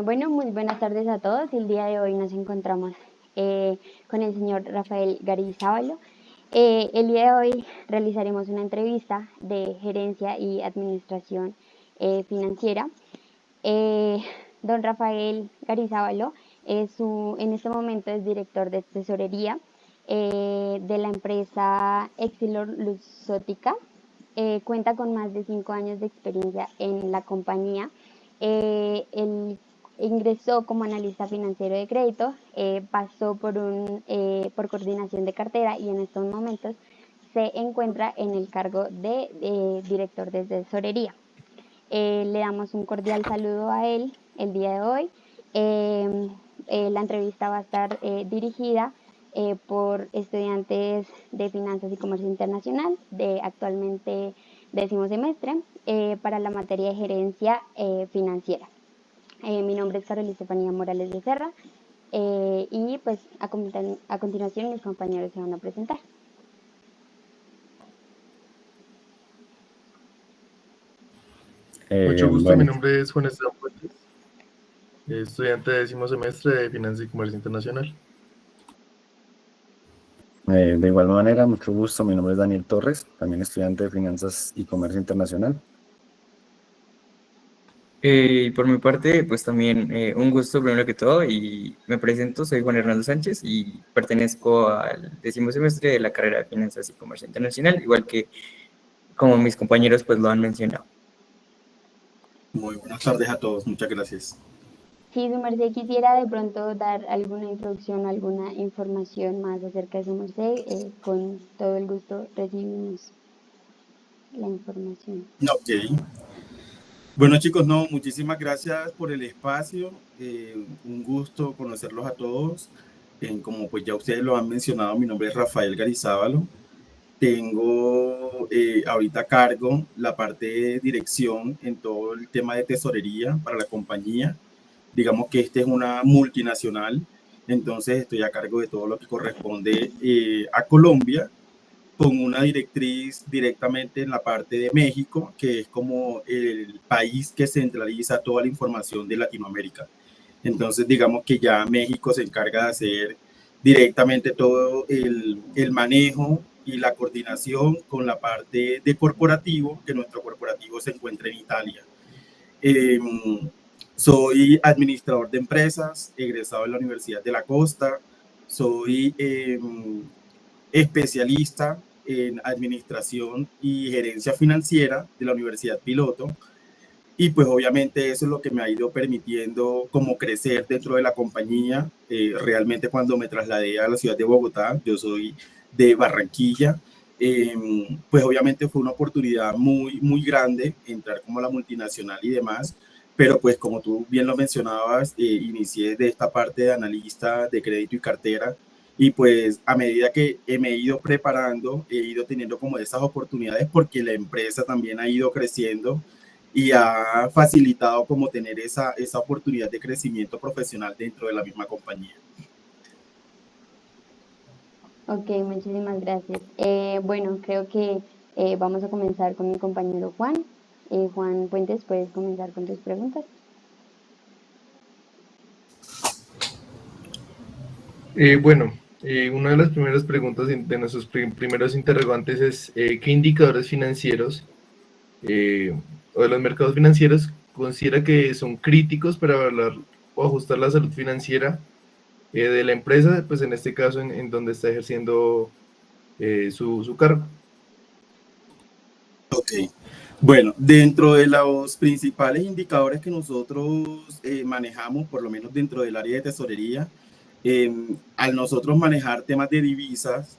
Bueno, muy buenas tardes a todos. El día de hoy nos encontramos con el señor Rafael Garizábalo. El día de hoy realizaremos una entrevista de gerencia y administración financiera. Eh, Don Rafael Garizábalo en este momento es director de tesorería de la empresa Exilor Luxótica. Cuenta con más de 5 años de experiencia en la compañía. Él ingresó como analista financiero de crédito, pasó por coordinación de cartera y en estos momentos se encuentra en el cargo de director de tesorería. Le damos un cordial saludo a él el día de hoy. Eh, la entrevista va a estar dirigida por estudiantes de Finanzas y Comercio Internacional de actualmente 10º semestre para la materia de gerencia financiera. Mi nombre es Carol Estefanía Morales de Serra y pues a continuación mis compañeros se van a presentar. Mucho gusto, mi Bueno, nombre es Juan Esteban Fuentes, estudiante de 10º semestre de Finanzas y Comercio Internacional. de igual manera, mucho gusto. Mi nombre es Daniel Torres, también estudiante de Finanzas y Comercio Internacional. Por mi parte, pues también un gusto primero que todo y me presento, soy Juan Hernando Sánchez y pertenezco al 10º semestre de la carrera de Finanzas y Comercio Internacional, igual que como mis compañeros pues lo han mencionado. Muy buenas tardes a todos, muchas gracias. Si su merced quisiera de pronto dar alguna introducción, alguna información más acerca de su merced, con todo el gusto recibimos la información. Ok. Bueno chicos, no, muchísimas gracias por el espacio. Un gusto conocerlos a todos. Como pues ya ustedes lo han mencionado, mi nombre es Rafael Garizábalo. Tengo ahorita a cargo la parte de dirección en todo el tema de tesorería para la compañía. Digamos que esta es una multinacional, entonces estoy a cargo de todo lo que corresponde a Colombia, con una directriz directamente en la parte de México, que es como el país que centraliza toda la información de Latinoamérica. Entonces, digamos que ya México se encarga de hacer directamente todo el manejo y la coordinación con la parte de corporativo, que nuestro corporativo se encuentra en Italia. Eh, Soy administrador de empresas, egresado de la Universidad de la Costa. Soy especialista en administración y gerencia financiera de la Universidad Piloto. Y pues obviamente eso es lo que me ha ido permitiendo como crecer dentro de la compañía. Realmente cuando me trasladé a la ciudad de Bogotá, yo soy de Barranquilla, pues obviamente fue una oportunidad muy grande entrar como a la multinacional y demás. Pero pues como tú bien lo mencionabas, inicié de esta parte de analista de crédito y cartera. Y pues a medida que me he ido preparando, he ido teniendo como esas oportunidades porque la empresa también ha ido creciendo y ha facilitado como tener esa oportunidad de crecimiento profesional dentro de la misma compañía. Ok, muchísimas gracias. Bueno, creo que vamos a comenzar con mi compañero Juan. Juan Puentes, puedes comenzar con tus preguntas. Una de las primeras preguntas de nuestros primeros interrogantes es ¿qué indicadores financieros o de los mercados financieros considera que son críticos para evaluar o ajustar la salud financiera de la empresa, pues en este caso en donde está ejerciendo su cargo? Ok. Bueno, dentro de los principales indicadores que nosotros manejamos, por lo menos dentro del área de tesorería, al nosotros manejar temas de divisas,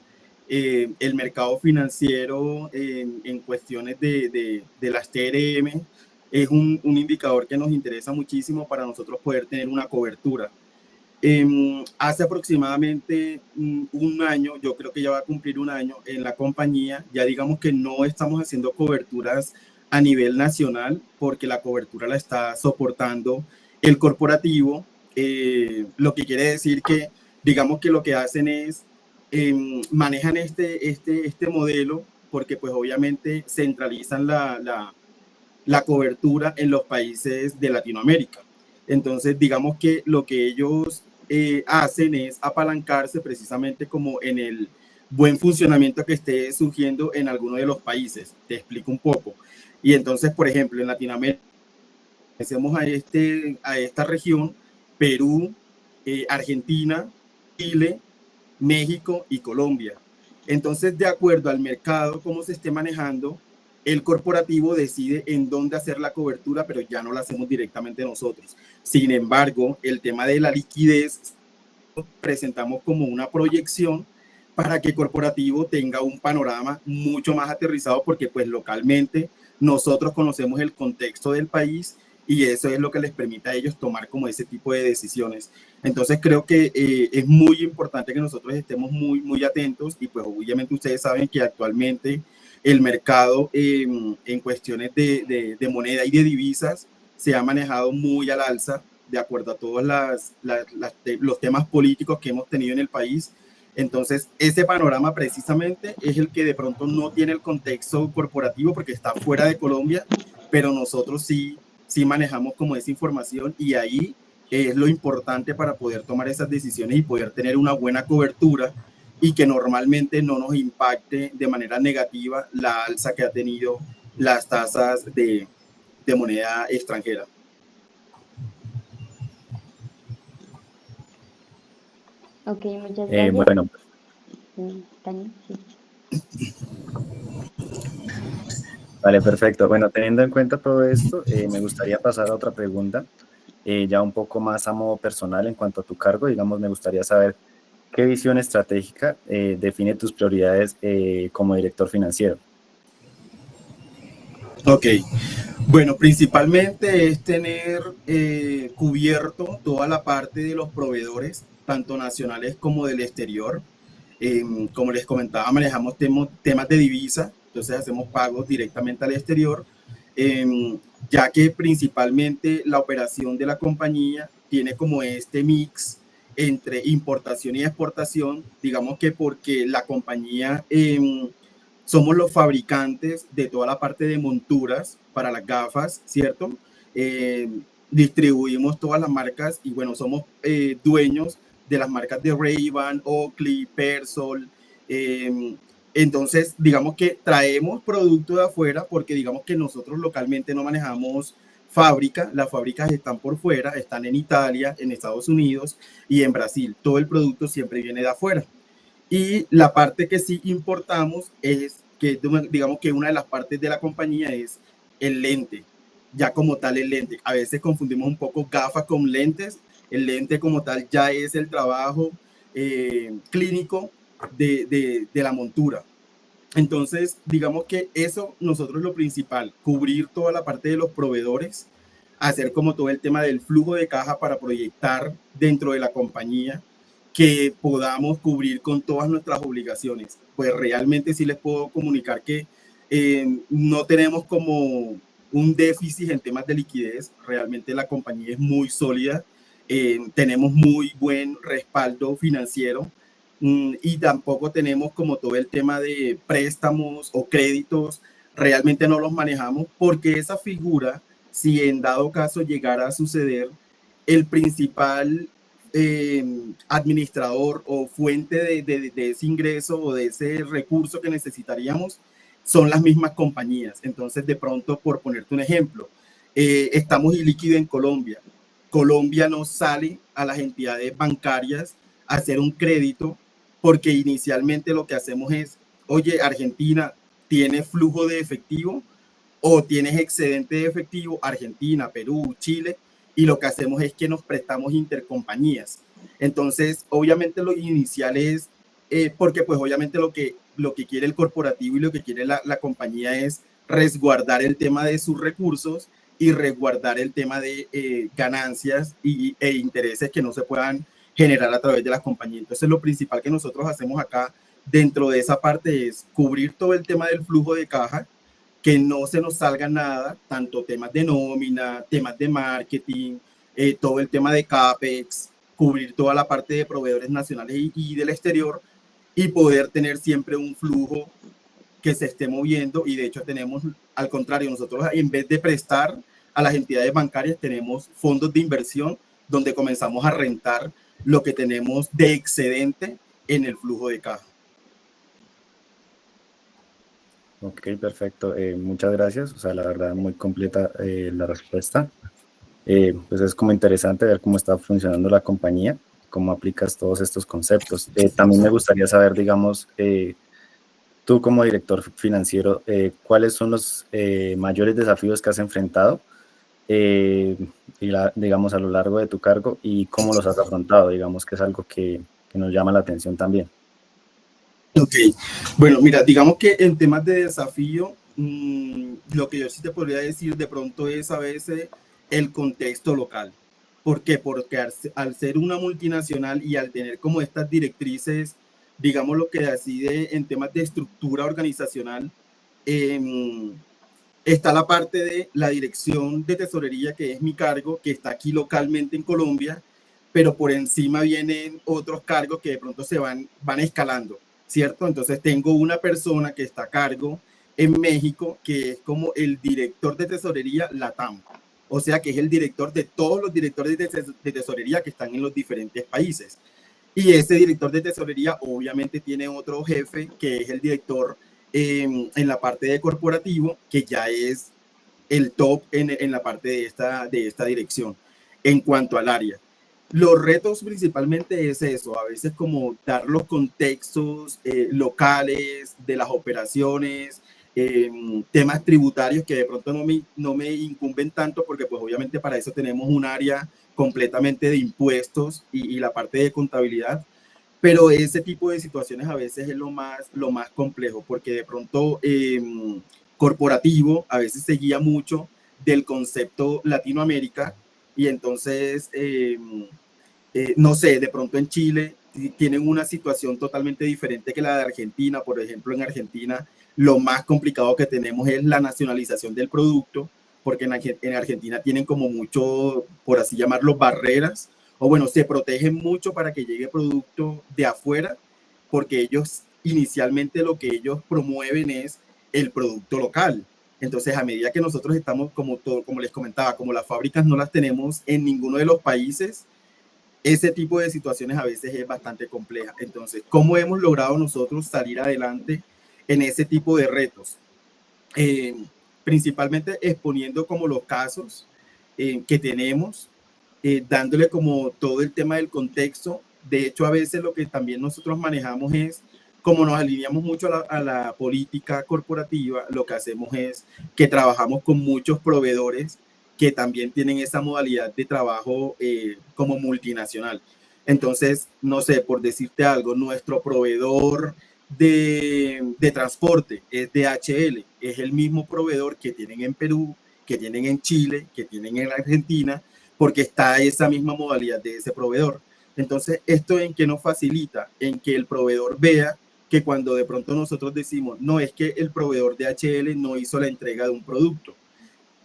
el mercado financiero en cuestiones de las TRM es un indicador que nos interesa muchísimo para nosotros poder tener una cobertura. Hace aproximadamente un año, yo creo que ya va a cumplir un año en la compañía, ya digamos que no estamos haciendo coberturas a nivel nacional porque la cobertura la está soportando el corporativo, lo que quiere decir que digamos que lo que hacen es manejan este modelo porque pues obviamente centralizan la cobertura en los países de Latinoamérica. Entonces, digamos que lo que ellos hacen es apalancarse precisamente como en el buen funcionamiento que esté surgiendo en alguno de los países. Te explico un poco. Y entonces, por ejemplo, en Latinoamérica, hacemos a esta región, Perú, Argentina, Chile, México y Colombia. Entonces, de acuerdo al mercado, cómo se esté manejando, el corporativo decide en dónde hacer la cobertura, pero ya no la hacemos directamente nosotros. Sin embargo, el tema de la liquidez presentamos como una proyección para que el corporativo tenga un panorama mucho más aterrizado, porque pues localmente nosotros conocemos el contexto del país y eso es lo que les permite a ellos tomar como ese tipo de decisiones. Entonces creo que es muy importante que nosotros estemos muy atentos y pues obviamente ustedes saben que actualmente el mercado en cuestiones de moneda y de divisas se ha manejado muy al alza de acuerdo a todos los temas políticos que hemos tenido en el país. Entonces, ese panorama precisamente es el que de pronto no tiene el contexto corporativo porque está fuera de Colombia, pero nosotros sí manejamos como esa información y ahí es lo importante para poder tomar esas decisiones y poder tener una buena cobertura y que normalmente no nos impacte de manera negativa la alza que ha tenido las tasas de moneda extranjera. Ok, muchas gracias. Bueno, Dani, sí. vale, perfecto. Bueno, teniendo en cuenta todo esto, me gustaría pasar a otra pregunta, ya un poco más a modo personal en cuanto a tu cargo. Digamos, me gustaría saber qué visión estratégica define tus prioridades como director financiero. Ok, bueno, principalmente es tener cubierto toda la parte de los proveedores, tanto nacionales como del exterior. Como les comentaba, manejamos temas de divisa, entonces hacemos pagos directamente al exterior, ya que principalmente la operación de la compañía tiene como este mix entre importación y exportación, digamos que porque la compañía somos los fabricantes de toda la parte de monturas para las gafas, ¿cierto? Distribuimos todas las marcas y bueno, somos dueños de las marcas de Ray-Ban, Oakley, Persol. Entonces, digamos que traemos producto de afuera porque digamos que nosotros localmente no manejamos fábrica, las fábricas están por fuera, están en Italia, en Estados Unidos y en Brasil. Todo el producto siempre viene de afuera. Y la parte que sí importamos es que, digamos que una de las partes de la compañía es el lente, ya como tal el lente. A veces confundimos un poco gafas con lentes. El lente como tal ya es el trabajo clínico de la montura. Entonces, digamos que eso nosotros lo principal, cubrir toda la parte de los proveedores, hacer como todo el tema del flujo de caja para proyectar dentro de la compañía que podamos cubrir con todas nuestras obligaciones. Pues realmente sí les puedo comunicar que no tenemos como un déficit en temas de liquidez. Realmente la compañía es muy sólida. Tenemos muy buen respaldo financiero y tampoco tenemos como todo el tema de préstamos o créditos. Realmente no los manejamos porque esa figura, si en dado caso llegara a suceder, el principal administrador o fuente de ese ingreso o de ese recurso que necesitaríamos son las mismas compañías. Entonces, de pronto, por ponerte un ejemplo, estamos ilíquidos en Colombia. Colombia no sale a las entidades bancarias a hacer un crédito porque inicialmente lo que hacemos es, oye, Argentina, ¿tiene flujo de efectivo o tienes excedente de efectivo? Argentina, Perú, Chile. Y lo que hacemos es que nos prestamos intercompañías. Entonces, obviamente lo inicial es, porque pues obviamente lo que quiere el corporativo y lo que quiere la compañía es resguardar el tema de sus recursos y resguardar el tema de ganancias e intereses que no se puedan generar a través de las compañías. Entonces, lo principal que nosotros hacemos acá dentro de esa parte es cubrir todo el tema del flujo de caja, que no se nos salga nada, tanto temas de nómina, temas de marketing, todo el tema de CAPEX, cubrir toda la parte de proveedores nacionales y del exterior y poder tener siempre un flujo que se esté moviendo y de hecho tenemos Al contrario, nosotros en vez de prestar a las entidades bancarias, tenemos fondos de inversión donde comenzamos a rentar lo que tenemos de excedente en el flujo de caja. Ok, perfecto. Muchas gracias. O sea, la verdad, muy completa la respuesta. Pues es como interesante ver cómo está funcionando la compañía, cómo aplicas todos estos conceptos. También me gustaría saber, digamos, tú como director financiero, ¿cuáles son los mayores desafíos que has enfrentado, digamos, a lo largo de tu cargo y cómo los has afrontado? Digamos que es algo que nos llama la atención también. Ok, bueno, mira, digamos que en temas de desafío, lo que yo sí te podría decir de pronto es a veces el contexto local. ¿Por qué? Porque al ser una multinacional y al tener como estas directrices, digamos lo que decide en temas de estructura organizacional, está la parte de la dirección de tesorería, que es mi cargo, que está aquí localmente en Colombia, pero por encima vienen otros cargos que de pronto se van escalando, ¿cierto? Entonces tengo una persona que está a cargo en México, que es como el director de tesorería LATAM, o sea que es el director de todos los directores de tesorería que están en los diferentes países. Y ese director de tesorería obviamente tiene otro jefe, que es el director en la parte de corporativo, que ya es el top en la parte de esta dirección en cuanto al área. Los retos principalmente es eso, a veces como dar los contextos locales de las operaciones, temas tributarios que de pronto no me incumben tanto, porque pues obviamente para eso tenemos un área completamente de impuestos y la parte de contabilidad, pero ese tipo de situaciones a veces es lo más complejo, porque de pronto corporativo a veces se guía mucho del concepto Latinoamérica y entonces no sé, de pronto en Chile tienen una situación totalmente diferente que la de Argentina. Por ejemplo, en Argentina lo más complicado que tenemos es la nacionalización del producto, porque en Argentina tienen como mucho, por así llamarlo, barreras, o bueno, se protegen mucho para que llegue producto de afuera, porque ellos inicialmente lo que ellos promueven es el producto local. Entonces, a medida que nosotros estamos, como les comentaba, como las fábricas no las tenemos en ninguno de los países, ese tipo de situaciones a veces es bastante compleja. Entonces, ¿cómo hemos logrado nosotros salir adelante en ese tipo de retos? Principalmente exponiendo como los casos que tenemos, dándole como todo el tema del contexto. De hecho, a veces lo que también nosotros manejamos es, como nos alineamos mucho a la política corporativa, lo que hacemos es que trabajamos con muchos proveedores que también tienen esa modalidad de trabajo como multinacional. Entonces, no sé, por decirte algo, nuestro proveedor de transporte es DHL, es el mismo proveedor que tienen en Perú, que tienen en Chile, que tienen en Argentina, porque está esa misma modalidad de ese proveedor. Entonces, ¿esto en qué nos facilita? En que el proveedor vea que cuando de pronto nosotros decimos, no, es que el proveedor de DHL no hizo la entrega de un producto,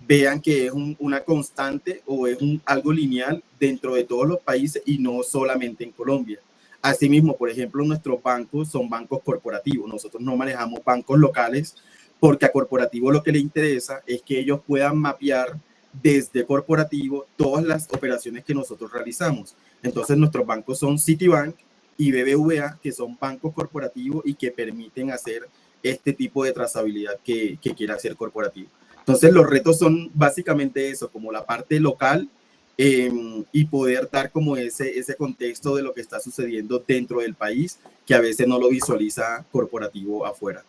vean que es una constante o es algo lineal dentro de todos los países y no solamente en Colombia. Asimismo, por ejemplo, nuestros bancos son bancos corporativos. Nosotros no manejamos bancos locales porque a corporativo lo que le interesa es que ellos puedan mapear desde corporativo todas las operaciones que nosotros realizamos. Entonces, nuestros bancos son Citibank y BBVA, que son bancos corporativos y que permiten hacer este tipo de trazabilidad que quiere hacer corporativo. Entonces los retos son básicamente eso, como la parte local y poder dar como ese contexto de lo que está sucediendo dentro del país, que a veces no lo visualiza corporativo afuera.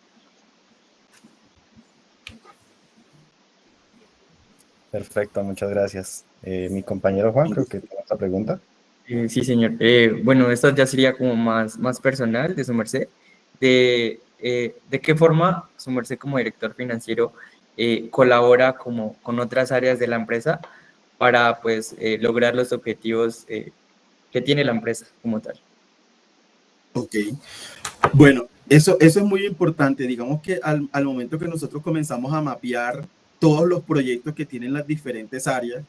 Perfecto, muchas gracias. Mi compañero Juan, creo que tiene otra pregunta. Sí, señor. Bueno, esto ya sería como más personal de su merced. ¿De qué forma su merced como director financiero colabora como con otras áreas de la empresa para pues lograr los objetivos que tiene la empresa como tal? Ok, bueno, eso es muy importante. Digamos que al momento que nosotros comenzamos a mapear todos los proyectos que tienen las diferentes áreas,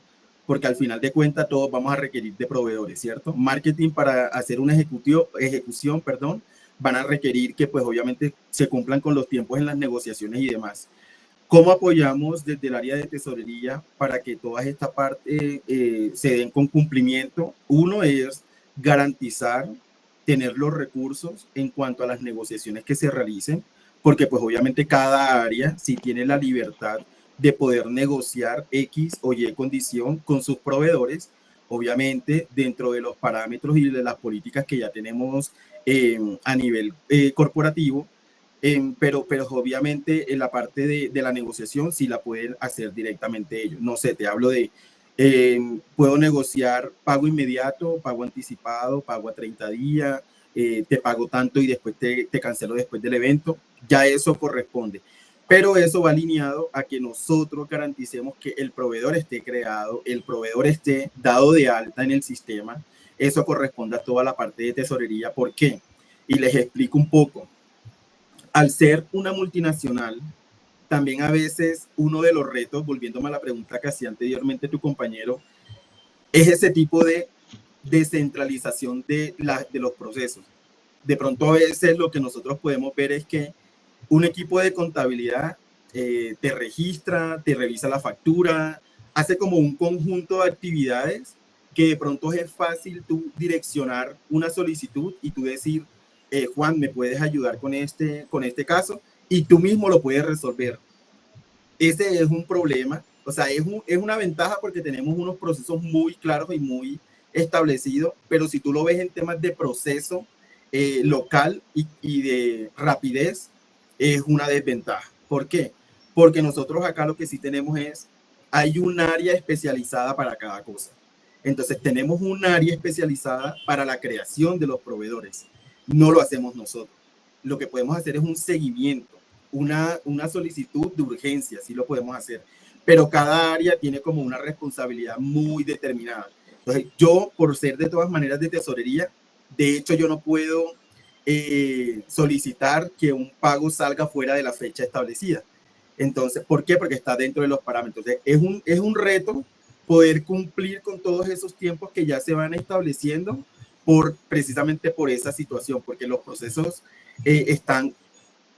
porque al final de cuentas todos vamos a requerir de proveedores, ¿cierto? Marketing para hacer una ejecución, van a requerir que pues obviamente se cumplan con los tiempos en las negociaciones y demás. ¿Cómo apoyamos desde el área de tesorería para que todas estas partes se den con cumplimiento? Uno es garantizar tener los recursos en cuanto a las negociaciones que se realicen, porque pues obviamente cada área sí tiene la libertad de poder negociar X o Y condición con sus proveedores, obviamente dentro de los parámetros y de las políticas que ya tenemos a nivel corporativo. Pero obviamente en la parte de la negociación sí la pueden hacer directamente ellos. No sé, te hablo de, puedo negociar pago inmediato, pago anticipado, pago a 30 días, te pago tanto y después te cancelo después del evento. Ya eso corresponde. Pero eso va alineado a que nosotros garanticemos que el proveedor esté creado, el proveedor esté dado de alta en el sistema. Eso corresponde a toda la parte de tesorería. ¿Por qué? Y les explico un poco. Al ser una multinacional, también a veces uno de los retos, volviéndome a la pregunta que hacía anteriormente tu compañero, es ese tipo de descentralización de los procesos. De pronto a veces lo que nosotros podemos ver es que un equipo de contabilidad te registra, te revisa la factura, hace como un conjunto de actividades que de pronto es fácil tú direccionar una solicitud y tú decir, Juan, ¿me puedes ayudar con este caso? Y tú mismo lo puedes resolver. Ese es un problema, o sea, es una ventaja porque tenemos unos procesos muy claros y muy establecidos, pero si tú lo ves en temas de proceso local y de rapidez, es una desventaja. ¿Por qué? Porque nosotros acá lo que sí tenemos es, hay un área especializada para cada cosa. Entonces tenemos un área especializada para la creación de los proveedores. No lo hacemos nosotros. Lo que podemos hacer es un seguimiento, una solicitud de urgencia, sí lo podemos hacer. Pero cada área tiene como una responsabilidad muy determinada. Entonces yo, por ser de todas maneras de tesorería, de hecho yo no puedo solicitar que un pago salga fuera de la fecha establecida. Entonces, ¿por qué? Porque está dentro de los parámetros. Entonces, es un reto poder cumplir con todos esos tiempos que ya se van estableciendo precisamente por esa situación, porque los procesos están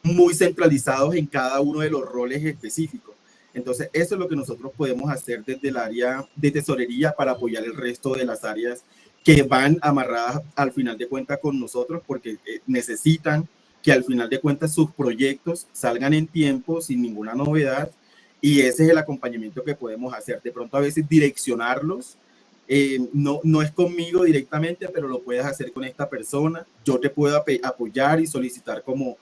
muy centralizados en cada uno de los roles específicos. Entonces, eso es lo que nosotros podemos hacer desde el área de tesorería para apoyar el resto de las áreas que van amarradas al final de cuentas con nosotros, porque necesitan que al final de cuentas sus proyectos salgan en tiempo, sin ninguna novedad, y ese es el acompañamiento que podemos hacer. De pronto a veces direccionarlos, no es conmigo directamente, pero lo puedes hacer con esta persona. Yo te puedo apoyar y solicitar como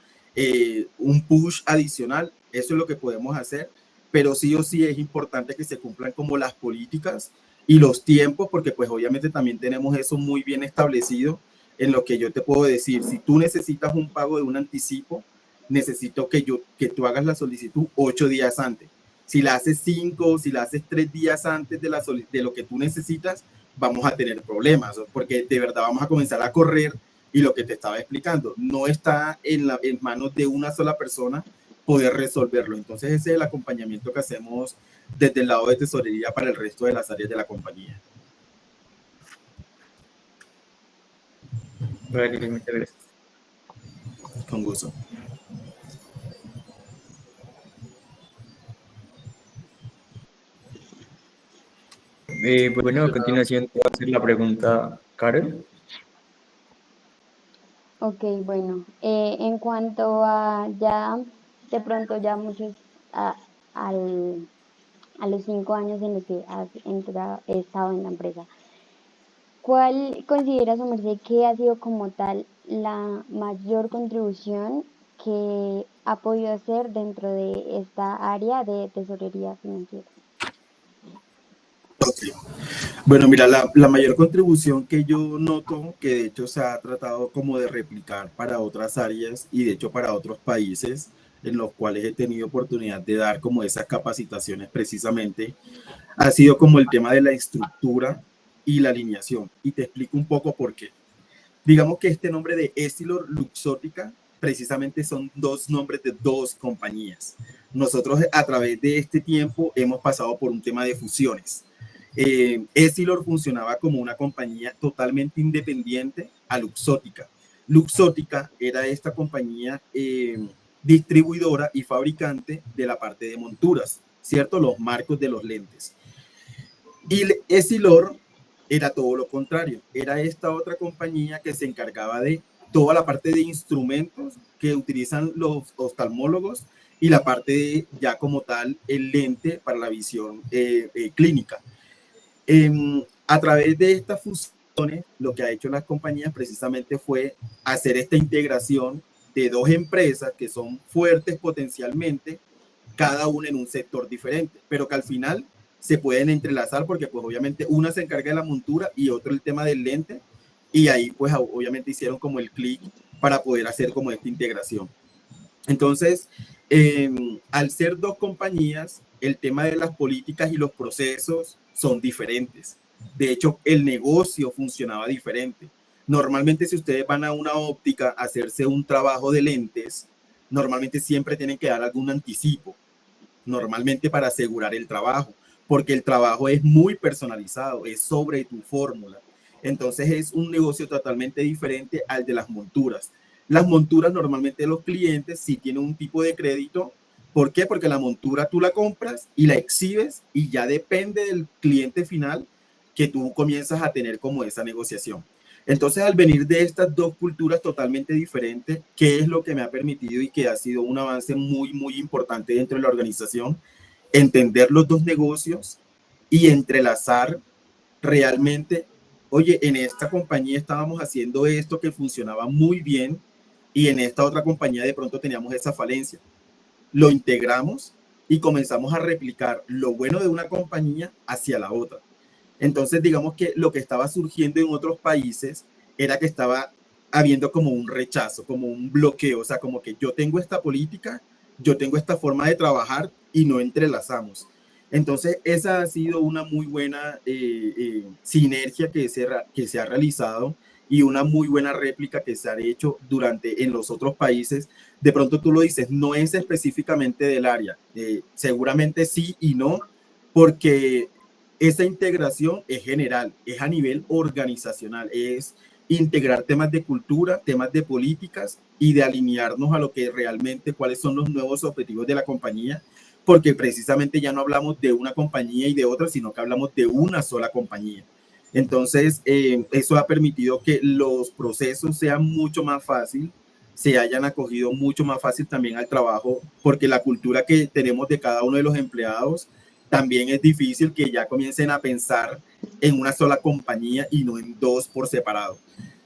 un push adicional. Eso es lo que podemos hacer, pero sí o sí es importante que se cumplan como las políticas y los tiempos, porque pues obviamente también tenemos eso muy bien establecido en lo que yo te puedo decir. Si tú necesitas un pago de un anticipo, necesito que tú hagas la solicitud 8 días antes. Si la haces 5, si la haces 3 días antes de lo que tú necesitas, vamos a tener problemas, porque de verdad vamos a comenzar a correr, y lo que te estaba explicando, no está en manos de una sola persona poder resolverlo. Entonces ese es el acompañamiento que hacemos desde el lado de tesorería para el resto de las áreas de la compañía. Vale, muchas gracias. Con gusto. Bueno, a continuación te voy a hacer la pregunta, Carol. Ok, bueno, en cuanto a ya, de pronto ya muchos, a los 5 años en los que has estado en la empresa, ¿cuál considera su merced que ha sido como tal la mayor contribución que ha podido hacer dentro de esta área de tesorería financiera? Okay. Bueno, mira, la mayor contribución que yo noto, que de hecho se ha tratado como de replicar para otras áreas y de hecho para otros países en los cuales he tenido oportunidad de dar como esas capacitaciones precisamente, ha sido como el tema de la estructura y la alineación. Y te explico un poco por qué. Digamos que este nombre de Essilor Luxottica precisamente son dos nombres de dos compañías. Nosotros a través de este tiempo hemos pasado por un tema de fusiones. Essilor funcionaba como una compañía totalmente independiente a Luxottica. Luxottica era esta compañía distribuidora y fabricante de la parte de monturas, ¿cierto? Los marcos de los lentes. Y Essilor era todo lo contrario, era esta otra compañía que se encargaba de toda la parte de instrumentos que utilizan los oftalmólogos y la parte de, ya como tal, el lente para la visión clínica. A través de estas fusiones, lo que ha hecho las compañías precisamente fue hacer esta integración de dos empresas que son fuertes potencialmente, cada una en un sector diferente, pero que al final se pueden entrelazar porque pues obviamente una se encarga de la montura y otro el tema del lente, y ahí pues obviamente hicieron como el clic para poder hacer como esta integración. Entonces, al ser dos compañías, el tema de las políticas y los procesos son diferentes. De hecho, el negocio funcionaba diferente. Normalmente, si ustedes van a una óptica a hacerse un trabajo de lentes, normalmente siempre tienen que dar algún anticipo, normalmente para asegurar el trabajo, porque el trabajo es muy personalizado, es sobre tu fórmula. Entonces, es un negocio totalmente diferente al de las monturas. Las monturas normalmente los clientes sí tienen un tipo de crédito. ¿Por qué? Porque la montura tú la compras y la exhibes y ya depende del cliente final que tú comienzas a tener como esa negociación. Entonces, al venir de estas dos culturas totalmente diferentes, ¿qué es lo que me ha permitido y que ha sido un avance muy, muy importante dentro de la organización? Entender los dos negocios y entrelazar realmente, oye, en esta compañía estábamos haciendo esto que funcionaba muy bien y en esta otra compañía de pronto teníamos esa falencia. Lo integramos y comenzamos a replicar lo bueno de una compañía hacia la otra. Entonces, digamos que lo que estaba surgiendo en otros países era que estaba habiendo como un rechazo, como un bloqueo, o sea, como que yo tengo esta política, yo tengo esta forma de trabajar y no entrelazamos. Entonces, esa ha sido una muy buena sinergia que se ha realizado y una muy buena réplica que se ha hecho en los otros países. De pronto tú lo dices, no es específicamente del área, seguramente sí y no, porque esa integración es general, es a nivel organizacional, es integrar temas de cultura, temas de políticas y de alinearnos a lo que realmente, cuáles son los nuevos objetivos de la compañía, porque precisamente ya no hablamos de una compañía y de otra, sino que hablamos de una sola compañía. Entonces, eso ha permitido que los procesos sean mucho más fácil, se hayan acogido mucho más fácil también al trabajo, porque la cultura que tenemos de cada uno de los empleados también es difícil que ya comiencen a pensar en una sola compañía y no en dos por separado.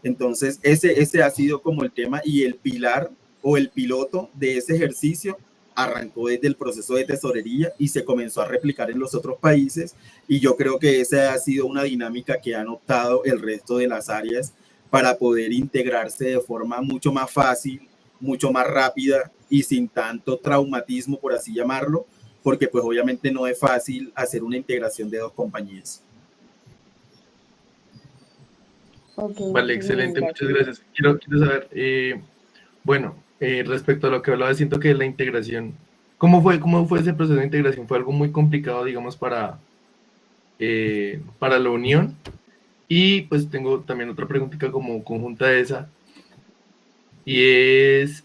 Entonces, ese ha sido como el tema y el pilar o el piloto de ese ejercicio arrancó desde el proceso de tesorería y se comenzó a replicar en los otros países, y yo creo que esa ha sido una dinámica que han optado el resto de las áreas para poder integrarse de forma mucho más fácil, mucho más rápida y sin tanto traumatismo, por así llamarlo, porque pues obviamente no es fácil hacer una integración de dos compañías. Okay, Vale, excelente, muchas gracias. Quiero saber, bueno, respecto a lo que hablaba, siento que la integración, ¿cómo fue ese proceso de integración? ¿Fue algo muy complicado, digamos, para la unión? Y pues tengo también otra preguntita como conjunta a esa, y es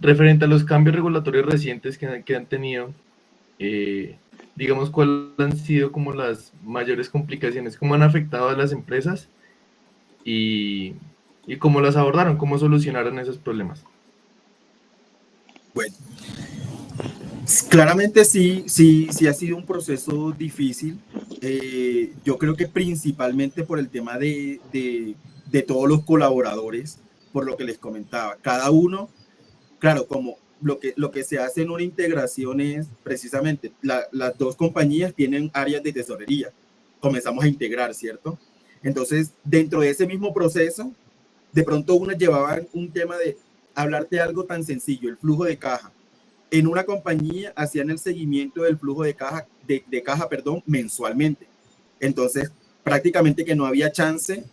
referente a los cambios regulatorios recientes que han tenido, digamos, ¿cuáles han sido como las mayores complicaciones? ¿Cómo han afectado a las empresas? Y cómo las abordaron, cómo solucionaron esos problemas. Bueno, claramente sí ha sido un proceso difícil. Yo creo que principalmente por el tema de todos los colaboradores, por lo que les comentaba. Cada uno, claro, como lo que se hace en una integración es precisamente las dos compañías tienen áreas de tesorería. Comenzamos a integrar, ¿cierto? Entonces, dentro de ese mismo proceso, de pronto unas llevaban un tema de hablarte algo tan sencillo, el flujo de caja. En una compañía hacían el seguimiento del flujo de caja, mensualmente. Entonces, prácticamente que no había chance.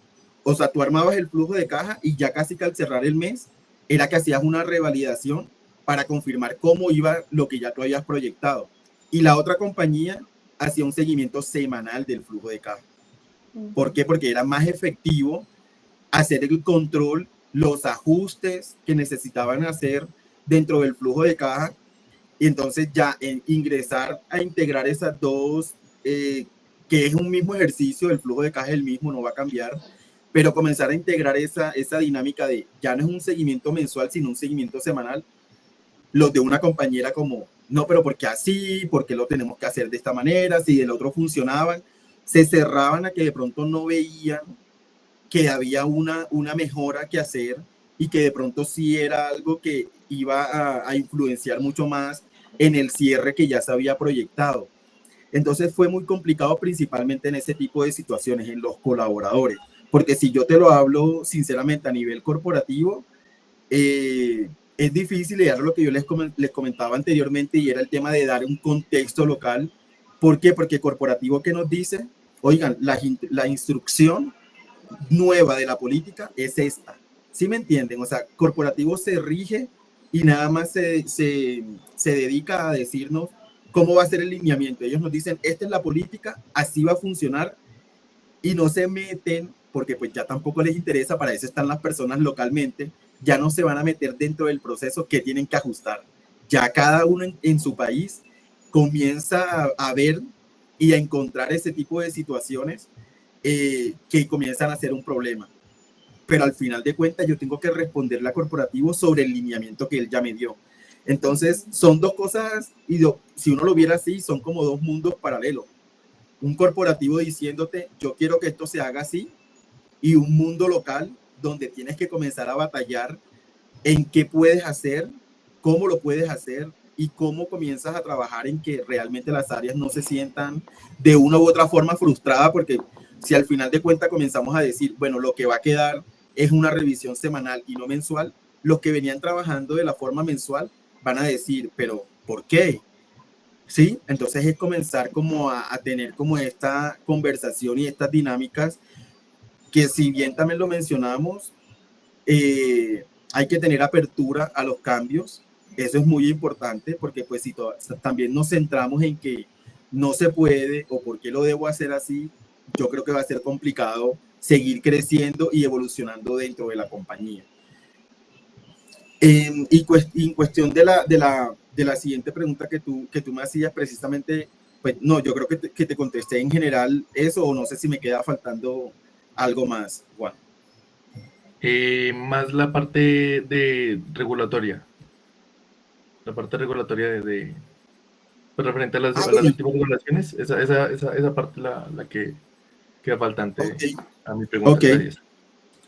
O sea, tú armabas el flujo de caja y ya casi que al cerrar el mes, era que hacías una revalidación para confirmar cómo iba lo que ya tú habías proyectado. Y la otra compañía hacía un seguimiento semanal del flujo de caja. ¿Por qué? Porque era más efectivo hacer el control, los ajustes que necesitaban hacer dentro del flujo de caja, y entonces ya ingresar a integrar esas dos, que es un mismo ejercicio, el flujo de caja es el mismo, no va a cambiar, pero comenzar a integrar esa dinámica de ya no es un seguimiento mensual, sino un seguimiento semanal. Los de una compañera como, no, pero ¿por qué así? ¿Por qué lo tenemos que hacer de esta manera? Si del otro funcionaban, se cerraban a que de pronto no veían que había una mejora que hacer y que de pronto sí era algo que iba a influenciar mucho más en el cierre que ya se había proyectado. Entonces fue muy complicado principalmente en ese tipo de situaciones, en los colaboradores, porque si yo te lo hablo sinceramente a nivel corporativo, es difícil, y era lo que yo les comentaba anteriormente, y era el tema de dar un contexto local. ¿Por qué? Porque corporativo, ¿qué nos dice? Oigan, la instrucción nueva de la política es esta. ¿Sí me entienden? O sea, corporativo se rige y nada más se dedica a decirnos cómo va a ser el lineamiento. Ellos nos dicen, esta es la política, así va a funcionar, y no se meten, porque pues ya tampoco les interesa, para eso están las personas localmente, ya no se van a meter dentro del proceso que tienen que ajustar. Ya cada uno en su país comienza a ver y a encontrar ese tipo de situaciones que comienzan a ser un problema. Pero al final de cuentas yo tengo que responderle a corporativo sobre el lineamiento que él ya me dio. Entonces son dos cosas, y si uno lo viera así, son como dos mundos paralelos. Un corporativo diciéndote, yo quiero que esto se haga así, y un mundo local donde tienes que comenzar a batallar en qué puedes hacer, cómo lo puedes hacer y cómo comienzas a trabajar en que realmente las áreas no se sientan de una u otra forma frustradas, porque si al final de cuentas comenzamos a decir, bueno, lo que va a quedar es una revisión semanal y no mensual, los que venían trabajando de la forma mensual van a decir, pero ¿por qué? ¿Sí? Entonces es comenzar como a tener como esta conversación y estas dinámicas que, si bien también lo mencionamos, hay que tener apertura a los cambios. Eso es muy importante, porque pues si también nos centramos en que no se puede o por qué lo debo hacer así, yo creo que va a ser complicado seguir creciendo y evolucionando dentro de la compañía. Y en cuestión de la siguiente pregunta que tú me hacías, precisamente, pues no, yo creo que te contesté en general eso, o no sé si me queda faltando algo más, Juan. Más la parte de regulatoria. La parte regulatoria pues, referente a las últimas regulaciones, esa parte la que queda faltante a mi pregunta. Okay.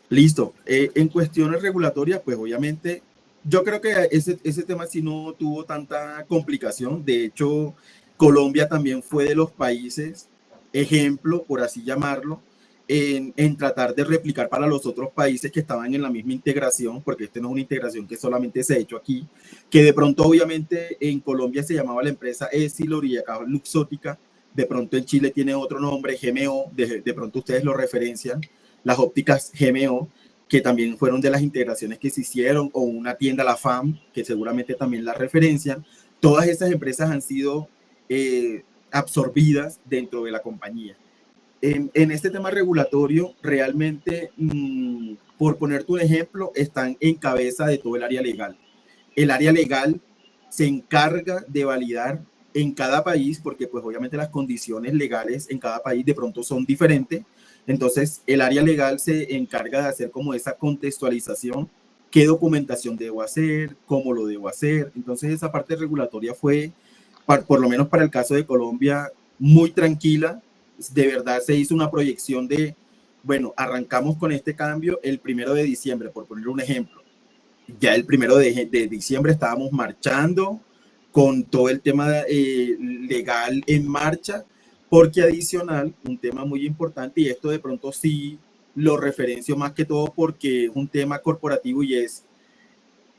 Listo. En cuestiones regulatorias, pues obviamente, yo creo que ese tema sí no tuvo tanta complicación. De hecho, Colombia también fue de los países ejemplo, por así llamarlo, en tratar de replicar para los otros países que estaban en la misma integración, porque esta no es una integración que solamente se ha hecho aquí, que de pronto obviamente en Colombia se llamaba la empresa Essilor y acá Luxótica, de pronto en Chile tiene otro nombre, GMO, de pronto ustedes lo referencian, las ópticas GMO, que también fueron de las integraciones que se hicieron, o una tienda, la FAM, que seguramente también la referencian. Todas esas empresas han sido absorbidas dentro de la compañía. En este tema regulatorio, realmente, por ponerte un ejemplo, están en cabeza de todo el área legal. El área legal se encarga de validar en cada país, porque pues obviamente las condiciones legales en cada país de pronto son diferentes. Entonces el área legal se encarga de hacer como esa contextualización, qué documentación debo hacer, cómo lo debo hacer. Entonces esa parte regulatoria fue, por lo menos para el caso de Colombia, muy tranquila. De verdad se hizo una proyección de, bueno, arrancamos con este cambio el 1 de diciembre, por poner un ejemplo. Ya el 1 de diciembre estábamos marchando con todo el tema legal en marcha, porque adicional, un tema muy importante, y esto de pronto sí lo referencio más que todo porque es un tema corporativo, y es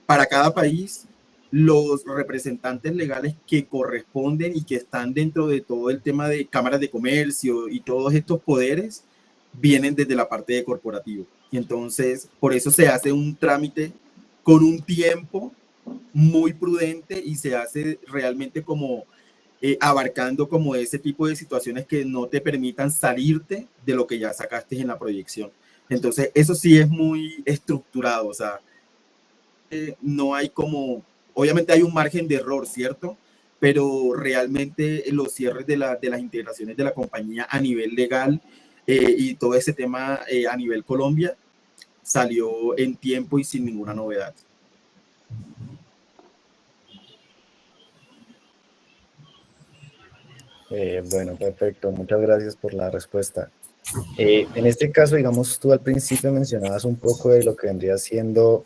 para cada país los representantes legales que corresponden y que están dentro de todo el tema de cámaras de comercio y todos estos poderes vienen desde la parte de corporativo. Y entonces por eso se hace un trámite con un tiempo muy prudente y se hace realmente como abarcando como ese tipo de situaciones que no te permitan salirte de lo que ya sacaste en la proyección. Entonces eso sí es muy estructurado, o sea, no hay como obviamente hay un margen de error, ¿cierto? Pero realmente los cierres de las integraciones de la compañía a nivel legal y todo ese tema a nivel Colombia salió en tiempo y sin ninguna novedad. Bueno, perfecto. Muchas gracias por la respuesta. En este caso, digamos, tú al principio mencionabas un poco de lo que vendría siendo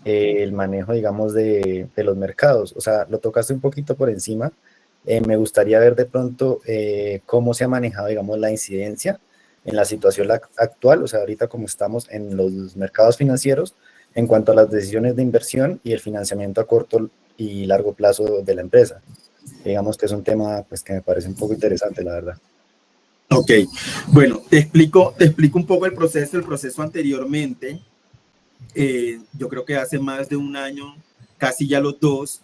el manejo, digamos, de los mercados. O sea, lo tocaste un poquito por encima. Me gustaría ver de pronto cómo se ha manejado, digamos, la incidencia en la situación actual, o sea, ahorita como estamos en los mercados financieros, en cuanto a las decisiones de inversión y el financiamiento a corto y largo plazo de la empresa. Digamos que es un tema pues, que me parece un poco interesante, la verdad. Ok, bueno, te explico un poco el proceso anteriormente. Yo creo que hace más de un año, casi ya los dos,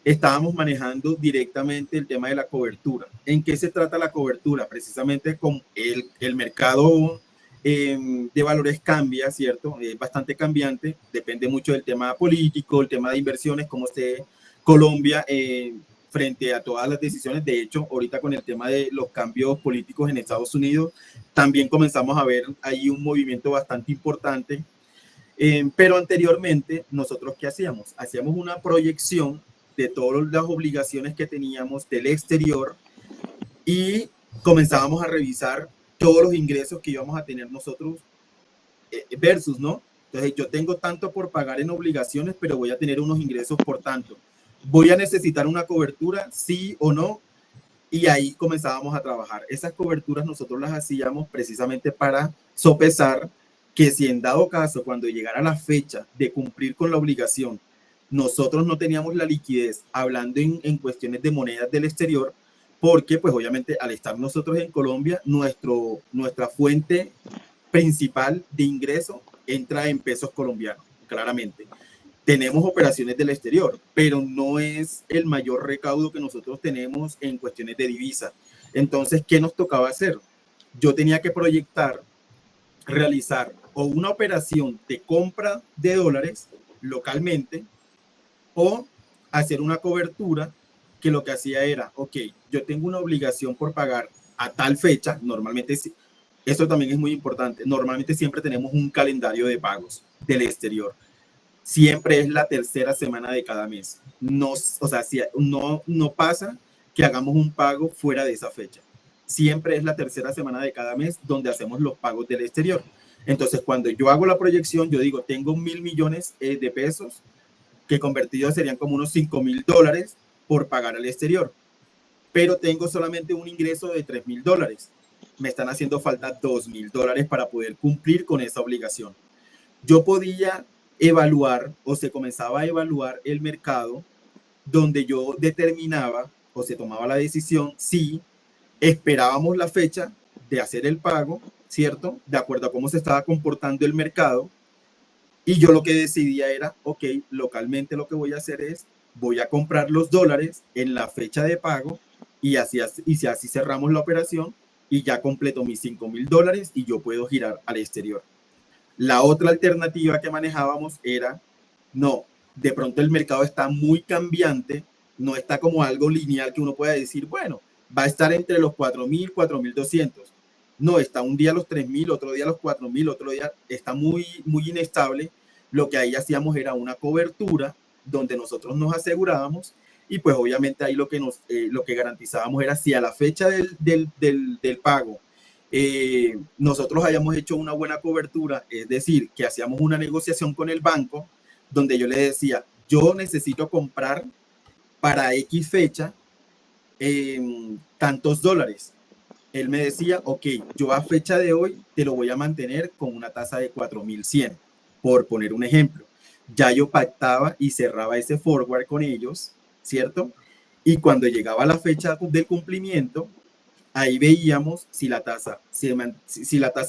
estábamos manejando directamente el tema de la cobertura. ¿En qué se trata la cobertura? Precisamente con el mercado de valores cambia, ¿cierto? Es bastante cambiante, depende mucho del tema político, el tema de inversiones, cómo esté Colombia frente a todas las decisiones. De hecho, ahorita con el tema de los cambios políticos en Estados Unidos, también comenzamos a ver ahí un movimiento bastante importante. Pero anteriormente, ¿nosotros qué hacíamos? Hacíamos una proyección de todas las obligaciones que teníamos del exterior y comenzábamos a revisar todos los ingresos que íbamos a tener nosotros versus, ¿no? Entonces, yo tengo tanto por pagar en obligaciones, pero voy a tener unos ingresos por tanto. ¿Voy a necesitar una cobertura, sí o no? Y ahí comenzábamos a trabajar. Esas coberturas nosotros las hacíamos precisamente para sopesar que si en dado caso, cuando llegara la fecha de cumplir con la obligación, nosotros no teníamos la liquidez, hablando en cuestiones de monedas del exterior, porque pues obviamente al estar nosotros en Colombia, nuestra fuente principal de ingreso entra en pesos colombianos, claramente. Tenemos operaciones del exterior, pero no es el mayor recaudo que nosotros tenemos en cuestiones de divisa. Entonces, ¿qué nos tocaba hacer? Yo tenía que proyectar, realizar o una operación de compra de dólares localmente o hacer una cobertura que lo que hacía era, ok, yo tengo una obligación por pagar a tal fecha, normalmente, eso también es muy importante, normalmente siempre tenemos un calendario de pagos del exterior. Siempre es la tercera semana de cada mes. No, o sea, no pasa que hagamos un pago fuera de esa fecha. Siempre es la tercera semana de cada mes donde hacemos los pagos del exterior. Entonces, cuando yo hago la proyección, yo digo, tengo 1.000 millones de pesos, que convertidos serían como unos $5.000 por pagar al exterior. Pero tengo solamente un ingreso de $3.000. Me están haciendo falta $2.000 para poder cumplir con esa obligación. Yo podía evaluar o se comenzaba a evaluar el mercado donde yo determinaba o se tomaba la decisión si esperábamos la fecha de hacer el pago, ¿cierto? De acuerdo a cómo se estaba comportando el mercado. Y yo lo que decidía era, ok, localmente lo que voy a hacer es, voy a comprar los dólares en la fecha de pago y así cerramos la operación y ya completo mis $5.000 y yo puedo girar al exterior. La otra alternativa que manejábamos era, no, de pronto el mercado está muy cambiante, no está como algo lineal que uno pueda decir, bueno, va a estar entre los 4.000, 4.200. No, está un día a los 3.000, otro día a los 4.000, otro día está muy, muy inestable. Lo que ahí hacíamos era una cobertura donde nosotros nos asegurábamos y pues obviamente ahí lo que garantizábamos era si a la fecha del pago nosotros hayamos hecho una buena cobertura, es decir, que hacíamos una negociación con el banco donde yo le decía, yo necesito comprar para X fecha tantos dólares. Él me decía, ok, yo a fecha de hoy te lo voy a mantener con una tasa de 4.100, por poner un ejemplo. Ya yo pactaba y cerraba ese forward con ellos, ¿cierto? Y cuando llegaba la fecha del cumplimiento, ahí veíamos si la tasa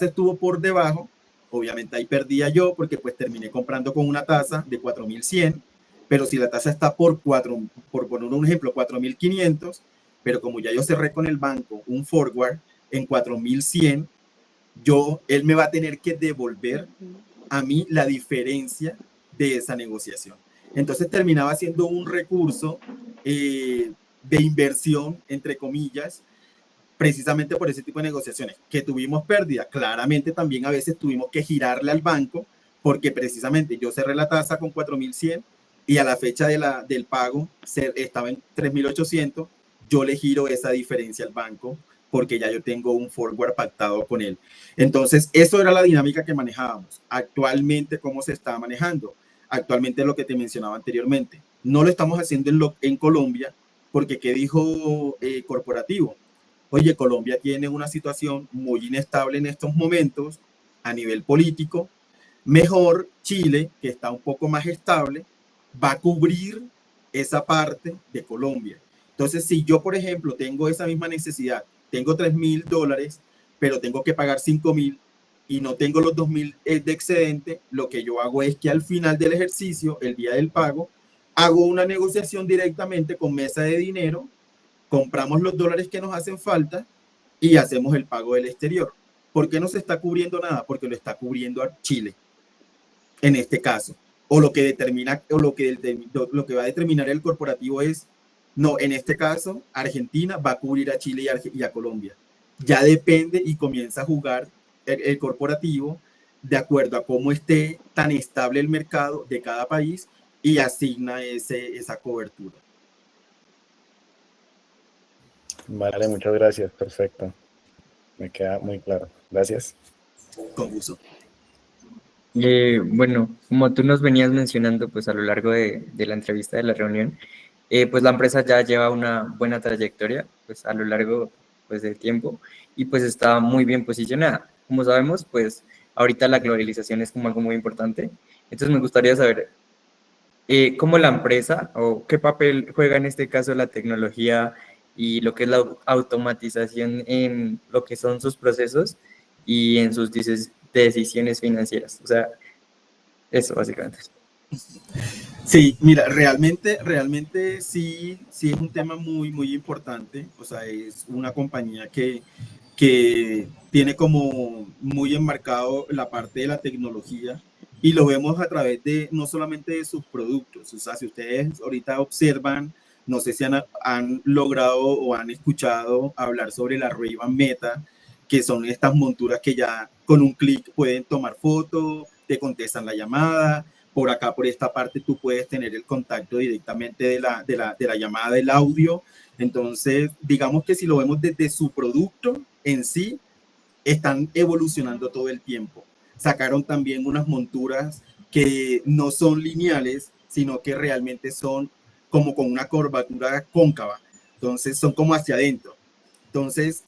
estuvo por debajo, obviamente ahí perdía yo porque pues terminé comprando con una tasa de 4.100, pero si la tasa está por poner un ejemplo, 4.500, pero como ya yo cerré con el banco un forward en 4.100, él me va a tener que devolver a mí la diferencia de esa negociación. Entonces terminaba siendo un recurso de inversión, entre comillas, precisamente por ese tipo de negociaciones. Que tuvimos pérdida, claramente también a veces tuvimos que girarle al banco, porque precisamente yo cerré la tasa con 4.100 y a la fecha del pago estaba en 3.800, yo le giro esa diferencia al banco porque ya yo tengo un forward pactado con él. Entonces, eso era la dinámica que manejábamos. Actualmente, ¿cómo se está manejando? Actualmente lo que te mencionaba anteriormente. No lo estamos haciendo en Colombia porque, ¿qué dijo Corporativo? Oye, Colombia tiene una situación muy inestable en estos momentos a nivel político. Mejor Chile, que está un poco más estable, va a cubrir esa parte de Colombia. Entonces, si yo, por ejemplo, tengo esa misma necesidad, tengo $3.000, pero tengo que pagar 5.000 y no tengo los 2.000 de excedente, lo que yo hago es que al final del ejercicio, el día del pago, hago una negociación directamente con Mesa de Dinero, compramos los dólares que nos hacen falta y hacemos el pago del exterior. ¿Por qué no se está cubriendo nada? Porque lo está cubriendo a Chile, en este caso. O lo que determina, o lo que va a determinar el corporativo es, no, en este caso, Argentina va a cubrir a Chile y a Colombia. Ya depende y comienza a jugar el corporativo de acuerdo a cómo esté tan estable el mercado de cada país y asigna esa cobertura. Vale, muchas gracias, perfecto. Me queda muy claro. Gracias. Con gusto. Bueno, como tú nos venías mencionando pues a lo largo de la entrevista de la reunión, pues la empresa ya lleva una buena trayectoria pues a lo largo pues del tiempo y pues está muy bien posicionada. Como sabemos, pues ahorita la globalización es como algo muy importante. Entonces me gustaría saber cómo la empresa o qué papel juega en este caso la tecnología y lo que es la automatización en lo que son sus procesos y en sus decisiones financieras. O sea, eso básicamente. Sí, mira, realmente sí es un tema muy, muy importante. O sea, es una compañía que tiene como muy enmarcado la parte de la tecnología y lo vemos a través de no solamente de sus productos. O sea, si ustedes ahorita observan, no sé si han logrado o han escuchado hablar sobre la Ray-Ban Meta, que son estas monturas que ya con un clic pueden tomar fotos, te contestan la llamada. Por acá, por esta parte, tú puedes tener el contacto directamente de la llamada del audio. Entonces, digamos que si lo vemos desde su producto en sí, están evolucionando todo el tiempo. Sacaron también unas monturas que no son lineales, sino que realmente son como con una curvatura cóncava. Entonces, son como hacia adentro. Entonces,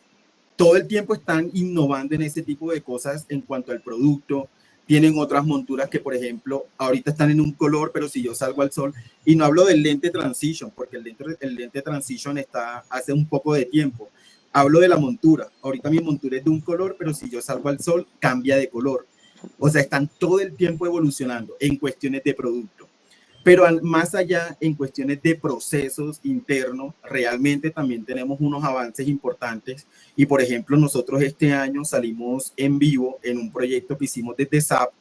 todo el tiempo están innovando en ese tipo de cosas en cuanto al producto. Tienen otras monturas que, por ejemplo, ahorita están en un color, pero si yo salgo al sol, y no hablo del lente transition, porque el lente transition está hace un poco de tiempo. Hablo de la montura. Ahorita mi montura es de un color, pero si yo salgo al sol, cambia de color. O sea, están todo el tiempo evolucionando en cuestiones de producto. Pero más allá, en cuestiones de procesos internos, realmente también tenemos unos avances importantes. Y, por ejemplo, nosotros este año salimos en vivo en un proyecto que hicimos desde SAP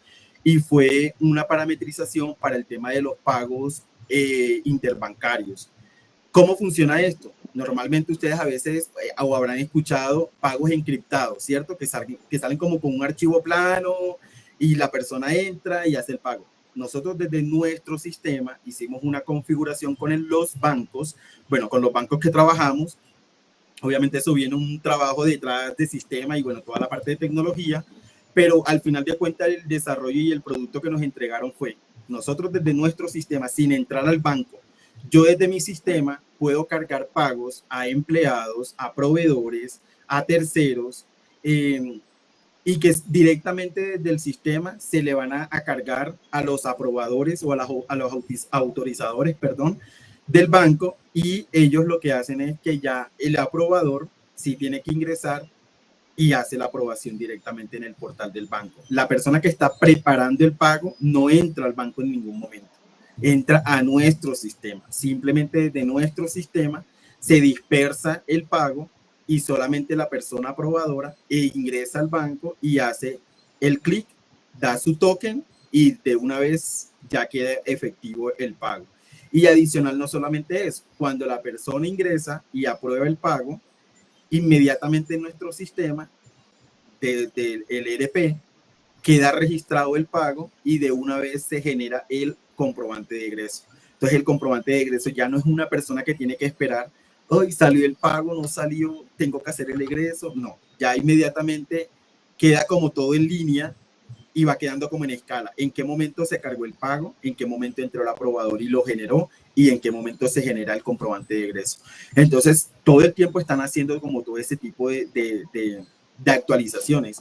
y fue una parametrización para el tema de los pagos interbancarios. ¿Cómo funciona esto? Normalmente ustedes a veces o habrán escuchado pagos encriptados, ¿cierto? Que salen como con un archivo plano y la persona entra y hace el pago. Nosotros desde nuestro sistema hicimos una configuración con los bancos, bueno, con los bancos que trabajamos. Obviamente eso viene un trabajo detrás de sistema y bueno, toda la parte de tecnología, pero al final de cuentas el desarrollo y el producto que nos entregaron fue, nosotros desde nuestro sistema, sin entrar al banco, yo desde mi sistema puedo cargar pagos a empleados, a proveedores, a terceros, y que directamente desde el sistema se le van a cargar a los aprobadores o a los autorizadores, perdón, del banco, y ellos lo que hacen es que ya el aprobador sí tiene que ingresar y hace la aprobación directamente en el portal del banco. La persona que está preparando el pago no entra al banco en ningún momento, entra a nuestro sistema. Simplemente desde nuestro sistema se dispersa el pago y solamente la persona aprobadora ingresa al banco y hace el clic, da su token y de una vez ya queda efectivo el pago. Y adicional, no solamente eso, cuando la persona ingresa y aprueba el pago, inmediatamente en nuestro sistema del ERP queda registrado el pago y de una vez se genera el comprobante de egreso. Entonces el comprobante de egreso ya no es una persona que tiene que esperar, hoy salió el pago, no salió, tengo que hacer el egreso, no, ya inmediatamente queda como todo en línea y va quedando como en escala. ¿En qué momento se cargó el pago? ¿En qué momento entró el aprobador y lo generó? ¿Y en qué momento se genera el comprobante de egreso? Entonces, todo el tiempo están haciendo como todo ese tipo de actualizaciones.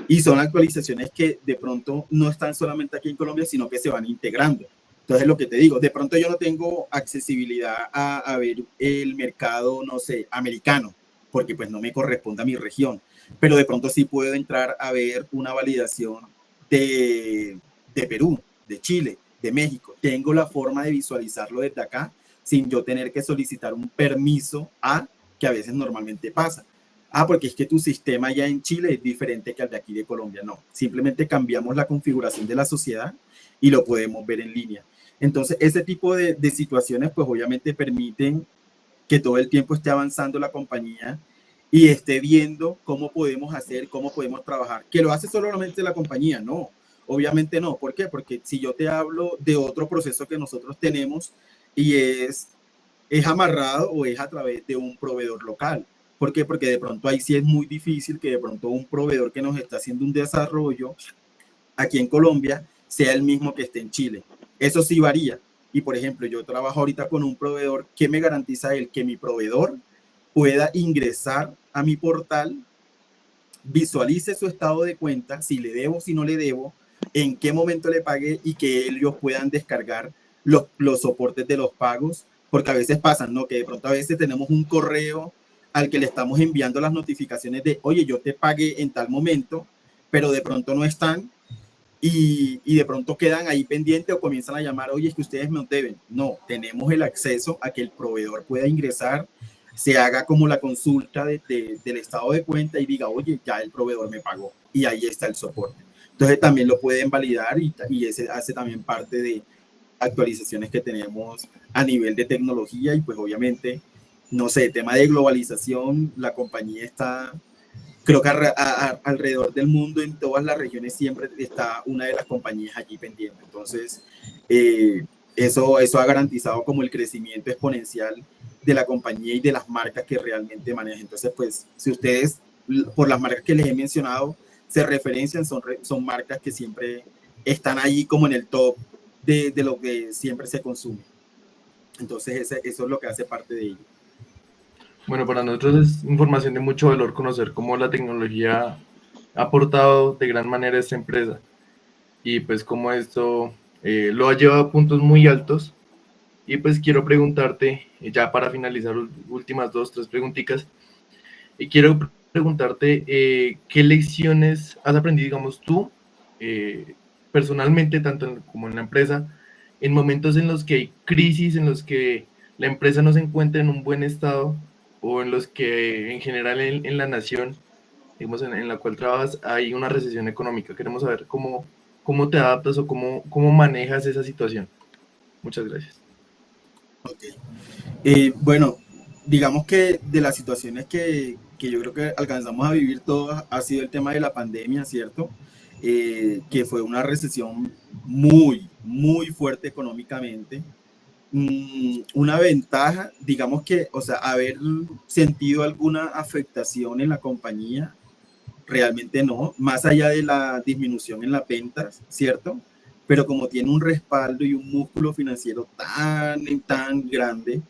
Y son actualizaciones que de pronto no están solamente aquí en Colombia, sino que se van integrando. Entonces, lo que te digo, de pronto yo no tengo accesibilidad a ver el mercado, no sé, americano, porque pues no me corresponde a mi región, pero de pronto sí puedo entrar a ver una validación de Perú, de Chile, de México. Tengo la forma de visualizarlo desde acá sin yo tener que solicitar un permiso que a veces normalmente pasa. Porque es que tu sistema ya en Chile es diferente que al de aquí de Colombia. No, simplemente cambiamos la configuración de la sociedad y lo podemos ver en línea. Entonces, ese tipo de situaciones, pues obviamente permiten que todo el tiempo esté avanzando la compañía y esté viendo cómo podemos hacer, cómo podemos trabajar. ¿Que lo hace solamente la compañía? No, obviamente no. ¿Por qué? Porque si yo te hablo de otro proceso que nosotros tenemos y es amarrado o es a través de un proveedor local. ¿Por qué? Porque de pronto ahí sí es muy difícil que de pronto un proveedor que nos está haciendo un desarrollo aquí en Colombia sea el mismo que esté en Chile. Eso sí varía. Y por ejemplo, yo trabajo ahorita con un proveedor que me garantiza él que mi proveedor pueda ingresar a mi portal, visualice su estado de cuenta, si le debo, si no le debo, en qué momento le pagué y que ellos puedan descargar los soportes de los pagos, porque a veces pasan, ¿no? Que de pronto a veces tenemos un correo al que le estamos enviando las notificaciones de, oye, yo te pagué en tal momento, pero de pronto no están y de pronto quedan ahí pendientes o comienzan a llamar, oye, es que ustedes me deben. No, tenemos el acceso a que el proveedor pueda ingresar, se haga como la consulta del estado de cuenta y diga, oye, ya el proveedor me pagó y ahí está el soporte. Entonces también lo pueden validar y ese hace también parte de actualizaciones que tenemos a nivel de tecnología y pues obviamente, no sé, tema de globalización, la compañía está, creo que alrededor del mundo, en todas las regiones siempre está una de las compañías allí pendiente. Entonces, eso ha garantizado como el crecimiento exponencial de la compañía y de las marcas que realmente manejan. Entonces, pues, si ustedes, por las marcas que les he mencionado, se referencian, son marcas que siempre están ahí como en el top de lo que siempre se consume. Entonces, eso es lo que hace parte de ello. Bueno, para nosotros es información de mucho valor conocer cómo la tecnología ha aportado de gran manera a esta empresa y pues cómo esto lo ha llevado a puntos muy altos. Y pues quiero preguntarte, ya para finalizar, últimas 2, 3 preguntitas, y quiero preguntarte qué lecciones has aprendido, digamos tú, personalmente, tanto como en la empresa, en momentos en los que hay crisis, en los que la empresa no se encuentra en un buen estado, o en los que en general en la nación, digamos, en la cual trabajas, hay una recesión económica. Queremos saber cómo te adaptas o cómo manejas esa situación. Muchas gracias. Okay. Bueno, digamos que de las situaciones que yo creo que alcanzamos a vivir todos ha sido el tema de la pandemia, ¿cierto? Que fue una recesión muy, muy fuerte económicamente. Una ventaja, digamos que, o sea, haber sentido alguna afectación en la compañía, realmente no, más allá de la disminución en las ventas, ¿cierto? Pero como tiene un respaldo y un músculo financiero tan grande,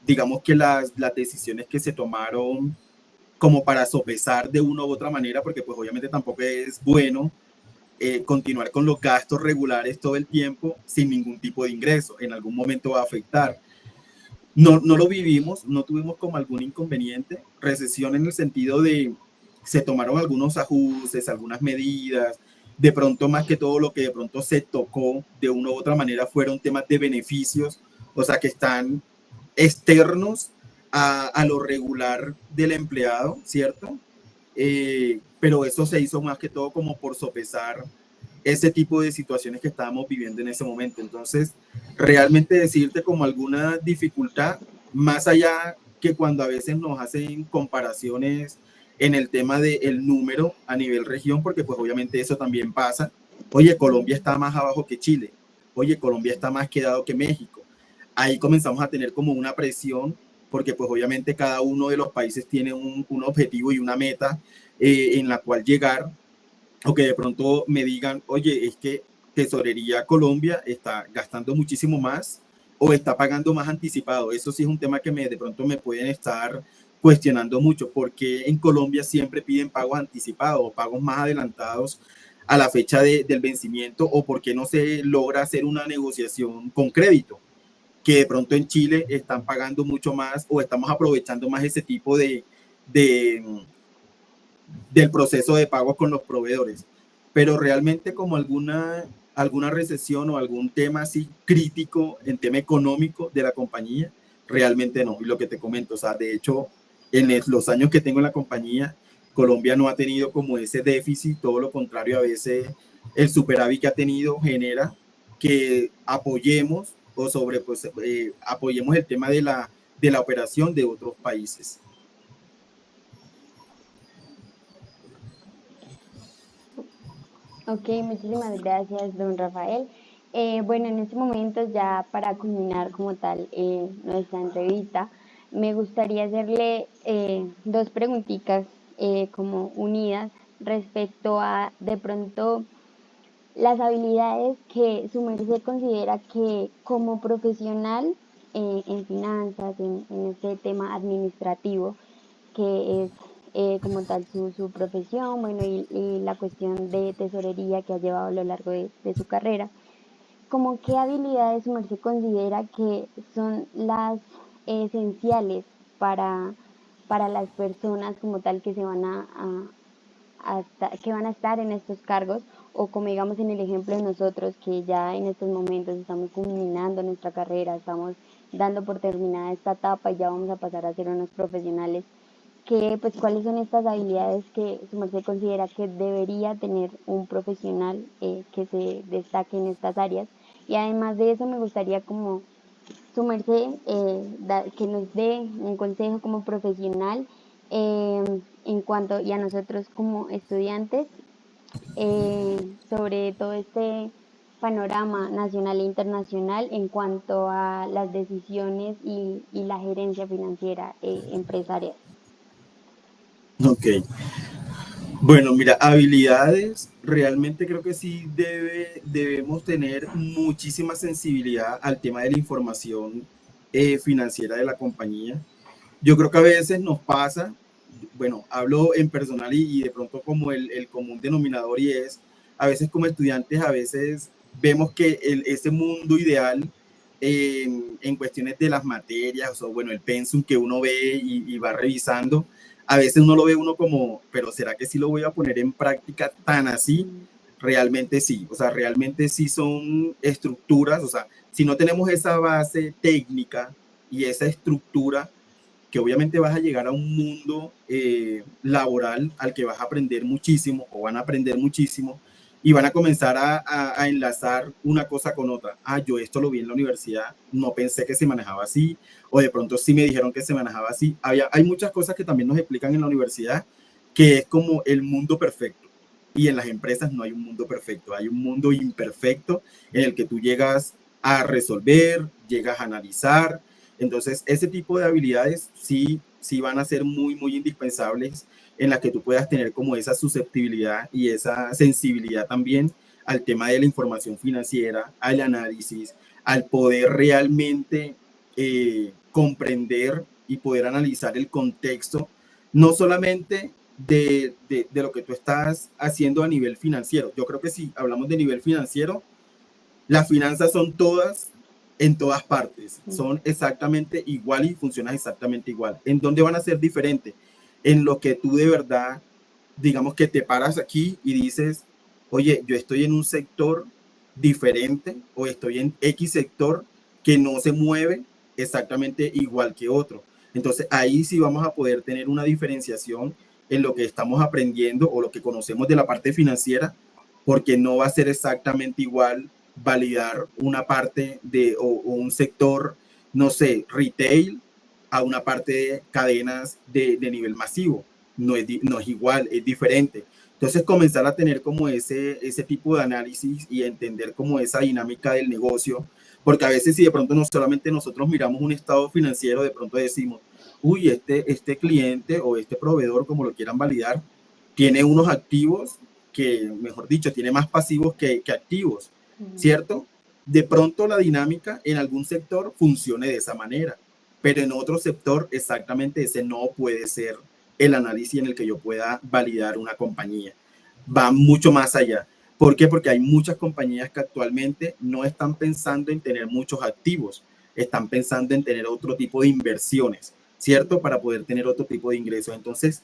digamos que las decisiones que se tomaron como para sopesar de una u otra manera, porque pues obviamente tampoco es bueno continuar con los gastos regulares todo el tiempo sin ningún tipo de ingreso, en algún momento va a afectar. No lo vivimos, no tuvimos como algún inconveniente, recesión en el sentido de se tomaron algunos ajustes, algunas medidas, de pronto más que todo lo que de pronto se tocó de una u otra manera fueron temas de beneficios, o sea que están externos a lo regular del empleado, ¿cierto? Pero eso se hizo más que todo como por sopesar ese tipo de situaciones que estábamos viviendo en ese momento. Entonces, realmente decirte como alguna dificultad, más allá que cuando a veces nos hacen comparaciones en el tema del número a nivel región, porque pues obviamente eso también pasa. Oye, Colombia está más abajo que Chile. Oye, Colombia está más quedado que México. Ahí comenzamos a tener como una presión, porque pues obviamente cada uno de los países tiene un objetivo y una meta en la cual llegar, o que de pronto me digan, oye, es que Tesorería Colombia está gastando muchísimo más o está pagando más anticipado. Eso sí es un tema que de pronto me pueden estar cuestionando mucho, porque en Colombia siempre piden pagos anticipados o pagos más adelantados a la fecha del vencimiento, o porque no se logra hacer una negociación con crédito, que de pronto en Chile están pagando mucho más o estamos aprovechando más ese tipo de del proceso de pago con los proveedores. Pero realmente como alguna recesión o algún tema así crítico en tema económico de la compañía, realmente no. Y lo que te comento, o sea, de hecho, en los años que tengo en la compañía, Colombia no ha tenido como ese déficit, todo lo contrario, a veces el superávit que ha tenido genera que apoyemos o apoyemos el tema de la operación de otros países. Ok, muchísimas gracias, don Rafael. Bueno, en este momento ya para culminar como tal nuestra entrevista, me gustaría hacerle dos preguntitas como unidas respecto a de pronto las habilidades que su merced considera que como profesional en finanzas, en este tema administrativo, que es como tal su profesión, bueno, y la cuestión de tesorería que ha llevado a lo largo de su carrera, como qué habilidades su merced considera que son las esenciales para las personas como tal que se van que van a estar en estos cargos, o como digamos en el ejemplo de nosotros que ya en estos momentos estamos culminando nuestra carrera, estamos dando por terminada esta etapa y ya vamos a pasar a ser unos profesionales, que pues cuáles son estas habilidades que su merced considera que debería tener un profesional que se destaque en estas áreas. Y además de eso me gustaría como su merced que nos dé un consejo como profesional en cuanto, y a nosotros como estudiantes, sobre todo este panorama nacional e internacional en cuanto a las decisiones y la gerencia financiera empresarial. Ok. Bueno, mira, habilidades, realmente creo que sí debemos tener muchísima sensibilidad al tema de la información financiera de la compañía. Yo creo que a veces nos pasa, bueno, hablo en personal y de pronto como el común denominador, y es, a veces como estudiantes, a veces vemos que ese mundo ideal en cuestiones de las materias, o bueno, el pensum que uno ve y va revisando, a veces uno lo ve uno como, pero ¿será que sí lo voy a poner en práctica tan así? Realmente sí, o sea, realmente sí son estructuras, o sea, si no tenemos esa base técnica y esa estructura, que obviamente vas a llegar a un mundo laboral al que vas a aprender muchísimo o van a aprender muchísimo y van a comenzar a enlazar una cosa con otra. Ah, yo esto lo vi en la universidad, no pensé que se manejaba así, o de pronto sí me dijeron que se manejaba así. Hay muchas cosas que también nos explican en la universidad, que es como el mundo perfecto. Y en las empresas no hay un mundo perfecto, hay un mundo imperfecto en el que tú llegas a resolver, llegas a analizar. Entonces, ese tipo de habilidades sí van a ser muy, muy indispensables, en las que tú puedas tener como esa susceptibilidad y esa sensibilidad también al tema de la información financiera, al análisis, al poder realmente comprender y poder analizar el contexto, no solamente de lo que tú estás haciendo a nivel financiero. Yo creo que si hablamos de nivel financiero, las finanzas son todas en todas partes, son exactamente igual y funcionan exactamente igual. ¿En dónde van a ser diferentes? En lo que tú de verdad, digamos que te paras aquí y dices, oye, yo estoy en un sector diferente o estoy en X sector que no se mueve exactamente igual que otro. Entonces ahí sí vamos a poder tener una diferenciación en lo que estamos aprendiendo o lo que conocemos de la parte financiera, porque no va a ser exactamente igual validar una parte o un sector, no sé, retail, a una parte de cadenas de nivel masivo. No es igual, es diferente. Entonces comenzar a tener como ese tipo de análisis y entender como esa dinámica del negocio, porque a veces si de pronto no solamente nosotros miramos un estado financiero, de pronto decimos, uy, este cliente o este proveedor, como lo quieran validar, tiene unos activos que, mejor dicho, tiene más pasivos que activos, ¿cierto? De pronto la dinámica en algún sector funcione de esa manera, pero en otro sector exactamente ese no puede ser el análisis en el que yo pueda validar una compañía. Va mucho más allá. ¿Por qué? Porque hay muchas compañías que actualmente no están pensando en tener muchos activos, están pensando en tener otro tipo de inversiones, ¿cierto? Para poder tener otro tipo de ingresos. Entonces,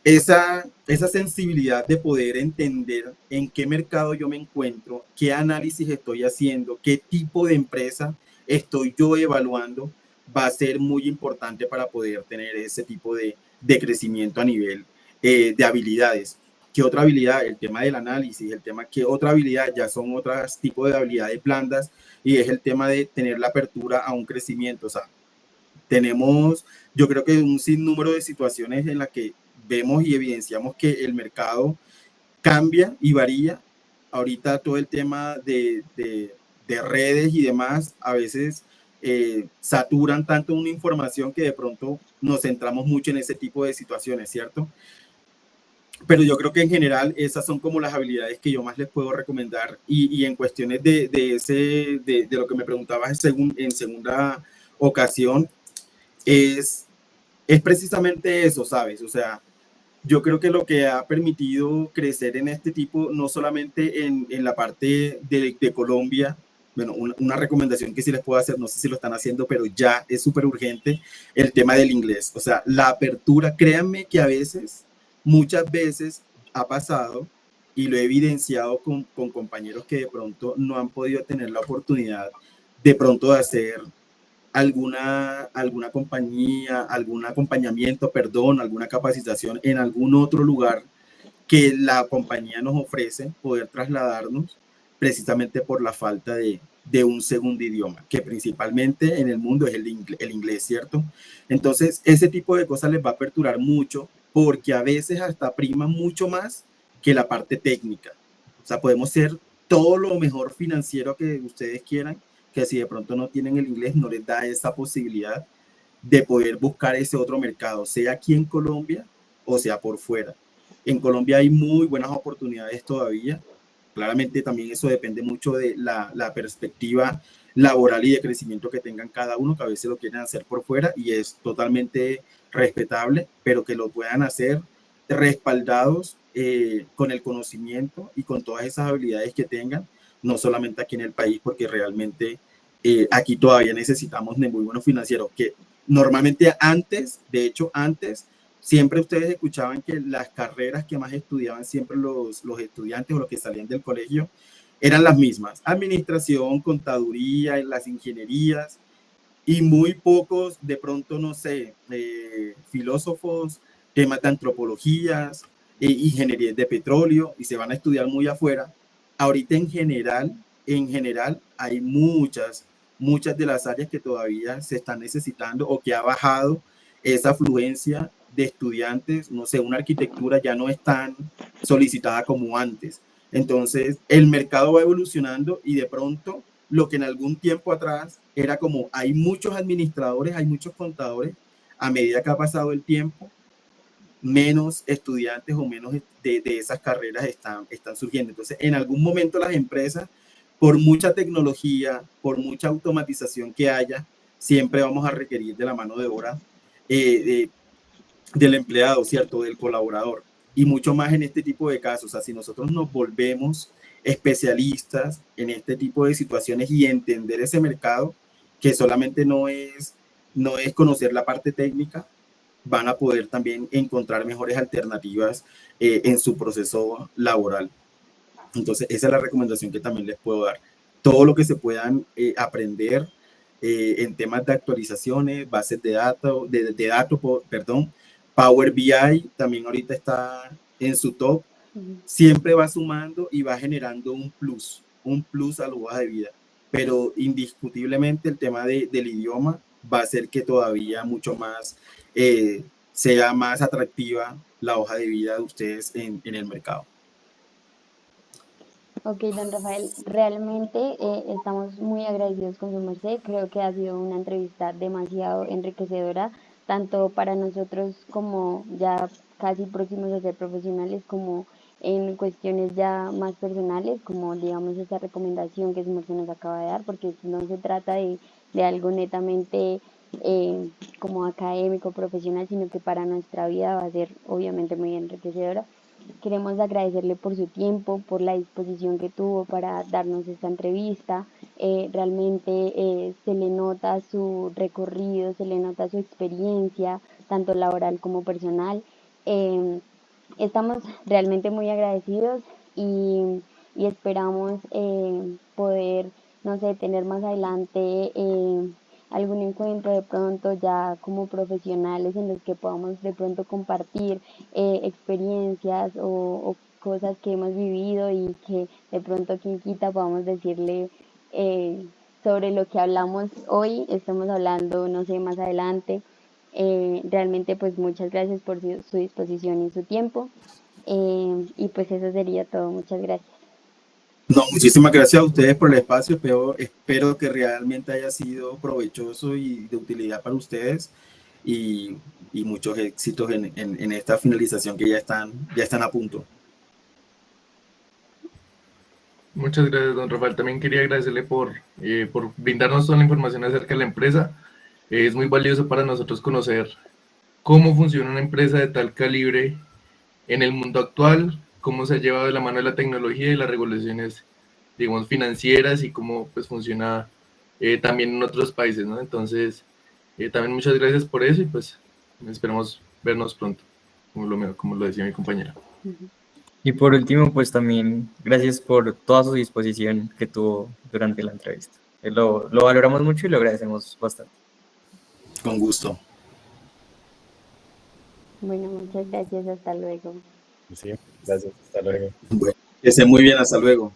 esa sensibilidad de poder entender en qué mercado yo me encuentro, qué análisis estoy haciendo, qué tipo de empresa estoy yo evaluando, va a ser muy importante para poder tener ese tipo de crecimiento a nivel de habilidades. ¿Qué otra habilidad? El tema del análisis, el tema que otra habilidad ya son otros tipos de habilidades blandas y es el tema de tener la apertura a un crecimiento. O sea, tenemos, yo creo que un sinnúmero de situaciones en las que vemos y evidenciamos que el mercado cambia y varía. Ahorita todo el tema de redes y demás a veces saturan tanto una información que de pronto nos centramos mucho en ese tipo de situaciones, ¿cierto? Pero yo creo que en general esas son como las habilidades que yo más les puedo recomendar y en cuestiones de lo que me preguntabas en segunda ocasión, es precisamente eso, ¿sabes? O sea, yo creo que lo que ha permitido crecer en este tipo, no solamente en la parte de Colombia, bueno, una recomendación que sí les puedo hacer, no sé si lo están haciendo, pero ya es súper urgente, el tema del inglés. O sea, la apertura, créanme que a veces, muchas veces ha pasado y lo he evidenciado con compañeros que de pronto no han podido tener la oportunidad de pronto de hacer alguna compañía, algún acompañamiento, perdón, alguna capacitación en algún otro lugar que la compañía nos ofrece poder trasladarnos precisamente por la falta de un segundo idioma, que principalmente en el mundo es el inglés, ¿cierto? Entonces, ese tipo de cosas les va a aperturar mucho porque a veces hasta prima mucho más que la parte técnica. O sea, podemos ser todo lo mejor financiero que ustedes quieran, que si de pronto no tienen el inglés, no les da esa posibilidad de poder buscar ese otro mercado, sea aquí en Colombia o sea por fuera. En Colombia hay muy buenas oportunidades todavía. Claramente también eso depende mucho de la perspectiva laboral y de crecimiento que tengan cada uno, que a veces lo quieren hacer por fuera y es totalmente respetable, pero que lo puedan hacer respaldados con el conocimiento y con todas esas habilidades que tengan, no solamente aquí en el país, porque realmente aquí todavía necesitamos de muy buenos financieros, que normalmente antes, de hecho antes, siempre ustedes escuchaban que las carreras que más estudiaban siempre los estudiantes o los que salían del colegio eran las mismas, administración, contaduría, las ingenierías, y muy pocos, de pronto, no sé, filósofos, temas de antropologías, ingeniería de petróleo, y se van a estudiar muy afuera. Ahorita en general hay muchas de las áreas que todavía se están necesitando o que ha bajado esa afluencia de estudiantes, no sé, una arquitectura ya no es tan solicitada como antes. Entonces, el mercado va evolucionando y de pronto lo que en algún tiempo atrás era como hay muchos administradores, hay muchos contadores, a medida que ha pasado el tiempo, menos estudiantes o menos de esas carreras están surgiendo. Entonces, en algún momento las empresas, por mucha tecnología, por mucha automatización que haya, siempre vamos a requerir de la mano de obra del empleado, ¿cierto? Del colaborador. Y mucho más en este tipo de casos. O sea, si nosotros nos volvemos especialistas en este tipo de situaciones y entender ese mercado, que solamente no es conocer la parte técnica, van a poder también encontrar mejores alternativas en su proceso laboral. Entonces, esa es la recomendación que también les puedo dar. Todo lo que se puedan aprender en temas de actualizaciones, bases de datos, perdón, Power BI también ahorita está en su top. siempre va sumando y va generando un plus a la hoja de vida. Pero indiscutiblemente el tema del idioma va a hacer que todavía mucho más sea más atractiva la hoja de vida de ustedes en el mercado. Ok, don Rafael, realmente estamos muy agradecidos con su merced. Creo que ha sido una entrevista demasiado enriquecedora, tanto para nosotros como ya casi próximos a ser profesionales, como en cuestiones ya más personales, como digamos esta recomendación que su merced nos acaba de dar, porque no se trata de algo netamente como académico, profesional, sino que para nuestra vida va a ser obviamente muy enriquecedora. Queremos agradecerle por su tiempo, por la disposición que tuvo para darnos esta entrevista. Realmente se le nota su recorrido, se le nota su experiencia, tanto laboral como personal. Estamos realmente muy agradecidos y esperamos poder, no sé, tener más adelante algún encuentro de pronto ya como profesionales en los que podamos de pronto compartir experiencias o cosas que hemos vivido y que de pronto quien quita podamos decirle sobre lo que hablamos hoy, estamos hablando, no sé, más adelante. Realmente pues muchas gracias por su disposición y su tiempo y pues eso sería todo, muchas gracias. No, muchísimas gracias a ustedes por el espacio, espero que realmente haya sido provechoso y de utilidad para ustedes y muchos éxitos en esta finalización que ya están a punto. Muchas gracias, don Rafael. También quería agradecerle por brindarnos toda la información acerca de la empresa. Es muy valioso para nosotros conocer cómo funciona una empresa de tal calibre en el mundo actual, cómo se ha llevado de la mano de la tecnología y las regulaciones, digamos, financieras y cómo pues funciona también en otros países, ¿no? Entonces, también muchas gracias por eso y pues esperamos vernos pronto, como lo decía mi compañera. Y por último, pues también gracias por toda su disposición que tuvo durante la entrevista. Lo valoramos mucho y lo agradecemos bastante. Con gusto. Bueno, muchas gracias, hasta luego. Sí, gracias, hasta luego. Bueno, que estén muy bien, hasta luego.